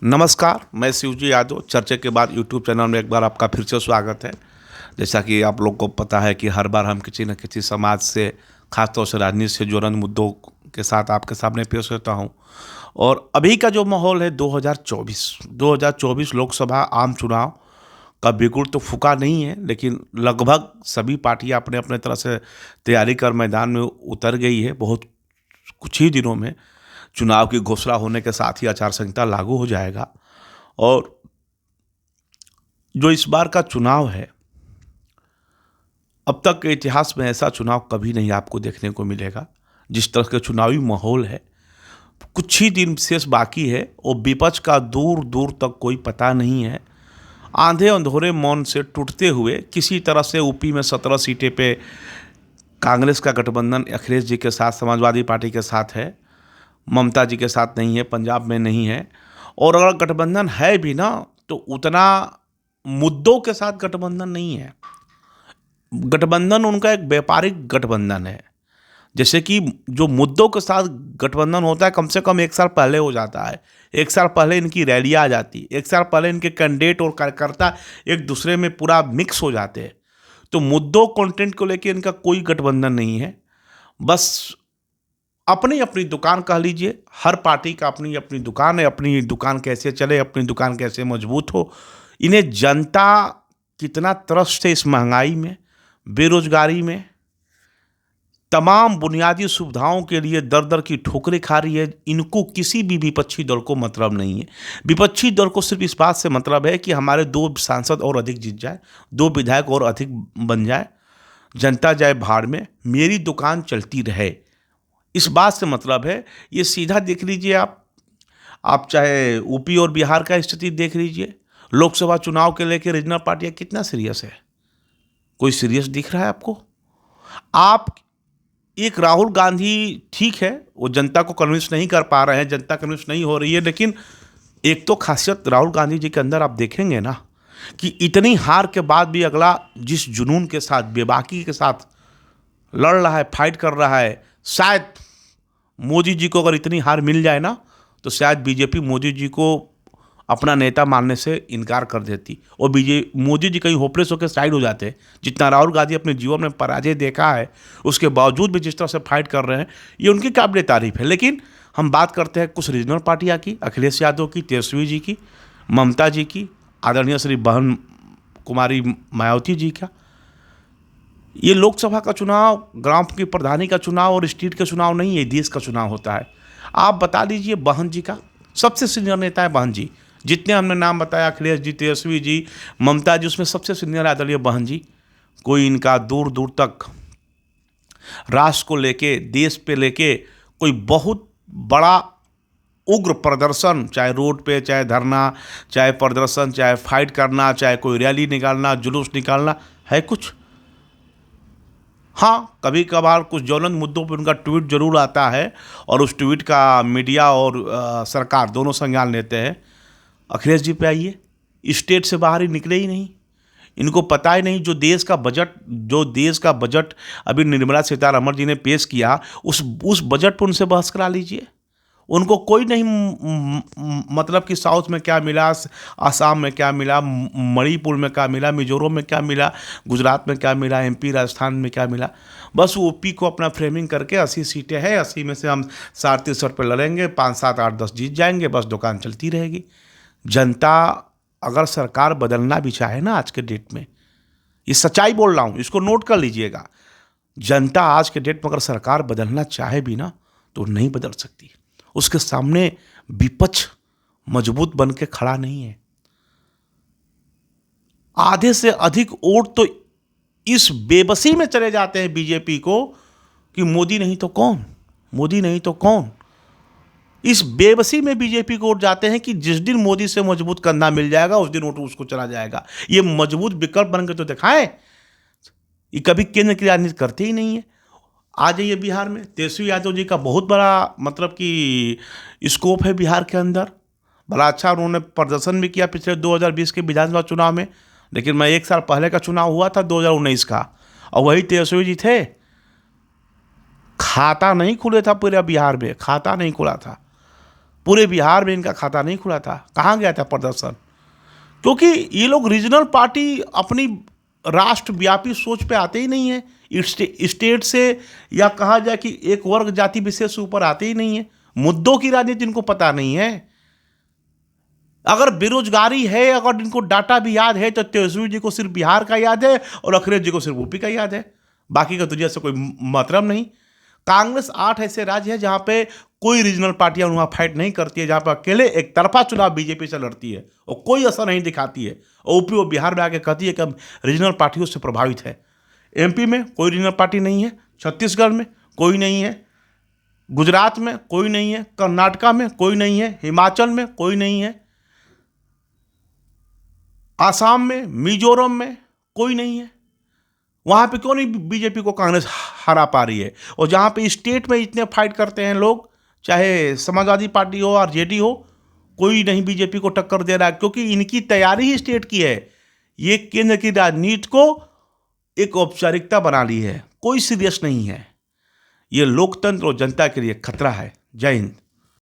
नमस्कार, मैं शिवजी यादव। चर्चा के बाद यूट्यूब चैनल में एक बार आपका फिर से स्वागत है। जैसा कि आप लोग को पता है कि हर बार हम किसी न किसी समाज से, खासतौर से राजनीति से जुड़े मुद्दों के साथ आपके सामने पेश होता हूं। और अभी का जो माहौल है 2024 लोकसभा आम चुनाव का बिल्कुल तो फूका नहीं है, लेकिन लगभग सभी पार्टियां अपने अपने तरह से तैयारी कर मैदान में उतर गई है। बहुत कुछ ही दिनों में चुनाव की घोषणा होने के साथ ही आचार संहिता लागू हो जाएगा। और जो इस बार का चुनाव है, अब तक के इतिहास में ऐसा चुनाव कभी नहीं आपको देखने को मिलेगा। जिस तरह के चुनावी माहौल है, कुछ ही दिन शेष बाकी है और विपक्ष का दूर दूर तक कोई पता नहीं है। आंधे अंधोरे मौन से टूटते हुए किसी तरह से यूपी में 17 सीटें पे कांग्रेस का गठबंधन अखिलेश जी के साथ, समाजवादी पार्टी के साथ है, ममता जी के साथ नहीं है, पंजाब में नहीं है। और अगर गठबंधन है भी ना, तो उतना मुद्दों के साथ गठबंधन नहीं है। गठबंधन उनका एक व्यापारिक गठबंधन है। जैसे कि जो मुद्दों के साथ गठबंधन होता है, कम से कम एक साल पहले हो जाता है। एक साल पहले इनकी रैलियाँ आ जाती, एक साल पहले इनके कैंडिडेट और कार्यकर्ता एक दूसरे में पूरा मिक्स हो जाते हैं। तो मुद्दों कंटेंट को लेकर इनका कोई गठबंधन नहीं है। बस अपनी अपनी दुकान कह लीजिए। हर पार्टी का अपनी अपनी दुकान है। अपनी दुकान कैसे चले, अपनी दुकान कैसे मजबूत हो, इन्हें जनता कितना त्रस्त है इस महंगाई में, बेरोजगारी में, तमाम बुनियादी सुविधाओं के लिए दर दर की ठोकरें खा रही है। इनको किसी भी विपक्षी दल को मतलब नहीं है। विपक्षी दल को सिर्फ इस बात से मतलब है कि हमारे 2 सांसद और अधिक जीत जाए, 2 विधायक और अधिक बन जाए, जनता जाए भाड़ में, मेरी दुकान चलती रहे, इस बात से मतलब है। ये सीधा देख लीजिए आप चाहे यूपी और बिहार का स्थिति देख लीजिए। लोकसभा चुनाव के लेकर रीजनल पार्टियां कितना सीरियस है? कोई सीरियस दिख रहा है आपको? आप एक राहुल गांधी, ठीक है, वो जनता को कन्विंस नहीं कर पा रहे हैं, जनता कन्विंस नहीं हो रही है, लेकिन एक तो खासियत राहुल गांधी जी के अंदर आप देखेंगे ना, कि इतनी हार के बाद भी अगला जिस जुनून के साथ, बेबाकी के साथ लड़ रहा है, फाइट कर रहा है। शायद मोदी जी को अगर इतनी हार मिल जाए ना, तो शायद बीजेपी मोदी जी को अपना नेता मानने से इनकार कर देती और मोदी जी कहीं होपलेस होकर साइड हो जाते। जितना राहुल गांधी अपने जीवन में पराजय देखा है, उसके बावजूद भी जिस तरह से फाइट कर रहे हैं, ये उनकी काबिल तारीफ है। लेकिन हम बात करते हैं कुछ रीजनल पार्टियां की, अखिलेश यादव की, तेजस्वी जी की, ममता जी की, आदरणीय श्री बहन कुमारी मायावती जी का। ये लोकसभा का चुनाव ग्राम की प्रधानी का चुनाव और स्टेट का चुनाव नहीं है, देश का चुनाव होता है। आप बता दीजिए, बहन जी का सबसे सीनियर नेता है बहन जी। जितने हमने नाम बताया, अखिलेश जी, तेजस्वी जी, ममता जी, उसमें सबसे सीनियर आदरणीय बहन जी। कोई इनका दूर दूर तक राष्ट्र को लेके, देश पे लेके कोई बहुत बड़ा उग्र प्रदर्शन, चाहे रोड पे, चाहे धरना, चाहे प्रदर्शन, चाहे फाइट करना, चाहे कोई रैली निकालना, जुलूस निकालना है कुछ? हाँ, कभी कभार कुछ ज्वलंत मुद्दों पर उनका ट्वीट जरूर आता है और उस ट्वीट का मीडिया और सरकार दोनों संज्ञान लेते हैं। अखिलेश जी पे आइए, स्टेट से बाहर ही निकले ही नहीं। इनको पता ही नहीं जो देश का बजट अभी निर्मला सीतारमण जी ने पेश किया, उस बजट पर उनसे बहस करा लीजिए। उनको कोई नहीं मतलब कि साउथ में क्या मिला, आसाम में क्या मिला, मणिपुर में क्या मिला, मिजोरम में क्या मिला, गुजरात में क्या मिला, एमपी राजस्थान में क्या मिला। बस यूपी को अपना फ्रेमिंग करके 80 सीटें हैं, 80 में से हम 67 पे लड़ेंगे, 5, 7, 8, 10 जीत जाएंगे, बस दुकान चलती रहेगी। जनता अगर सरकार बदलना भी चाहे ना आज के डेट में, ये सच्चाई बोल रहा हूँ, इसको नोट कर लीजिएगा, जनता आज के डेट में अगर सरकार बदलना चाहे भी ना, तो नहीं बदल सकती। उसके सामने विपक्ष मजबूत बन के खड़ा नहीं है। आधे से अधिक वोट तो इस बेबसी में चले जाते हैं बीजेपी को कि मोदी नहीं तो कौन, मोदी नहीं तो कौन। इस बेबसी में बीजेपी को वोट जाते हैं कि जिस दिन मोदी से मजबूत कंधा मिल जाएगा, उस दिन वोट उसको चला जाएगा। ये मजबूत विकल्प बन के तो दिखाएं। ये कभी केंद्र की राजनीति करते ही नहीं है। आ जाइए बिहार में, तेजस्वी यादव जी का बहुत बड़ा मतलब कि स्कोप है बिहार के अंदर। बड़ा अच्छा उन्होंने प्रदर्शन भी किया पिछले 2020 के विधानसभा चुनाव में। लेकिन मैं 1 साल पहले का चुनाव हुआ था 2019 का, और वही तेजस्वी जी थे। खाता नहीं खुले था पूरे बिहार में, खाता नहीं खुला था। पूरे बिहार में इनका खाता नहीं खुला था। कहाँ गया था प्रदर्शन? क्योंकि ये लोग रीजनल पार्टी अपनी राष्ट्रव्यापी सोच पे आते ही नहीं है, स्टेट से या कहा जाए कि एक वर्ग जाति विशेष से ऊपर आते ही नहीं है। मुद्दों की राजनीति इनको पता नहीं है। अगर बेरोजगारी है, अगर इनको डाटा भी याद है, तो तेजस्वी जी को सिर्फ बिहार का याद है और अखिलेश जी को सिर्फ यूपी का याद है, बाकी का दुनिया से कोई मतलब नहीं। कांग्रेस 8 ऐसे राज्य है जहां पे कोई रीजनल पार्टियां वहां फाइट नहीं करती है, जहां पर अकेले एक तरफा चुनाव बीजेपी से लड़ती है और कोई असर नहीं दिखाती है। और यूपी और बिहार में आके कहती है कि हम रीजनल पार्टियों से प्रभावित है। एमपी में कोई रीजनल पार्टी नहीं है, छत्तीसगढ़ में कोई नहीं है, गुजरात में कोई नहीं है, कर्नाटका में कोई नहीं है, हिमाचल में कोई नहीं है, आसाम में, मिजोरम में कोई नहीं है। वहां पे क्यों नहीं बीजेपी को कांग्रेस हरा पा रही है? और जहां पे स्टेट में इतने फाइट करते हैं लोग, चाहे समाजवादी पार्टी हो, आरजेडी हो, कोई नहीं बीजेपी को टक्कर दे रहा है, क्योंकि इनकी तैयारी ही स्टेट की है। ये केंद्र की राजनीति को एक औपचारिकता बना ली है, कोई सीरियस नहीं है। ये लोकतंत्र और जनता के लिए खतरा है। जय हिंद।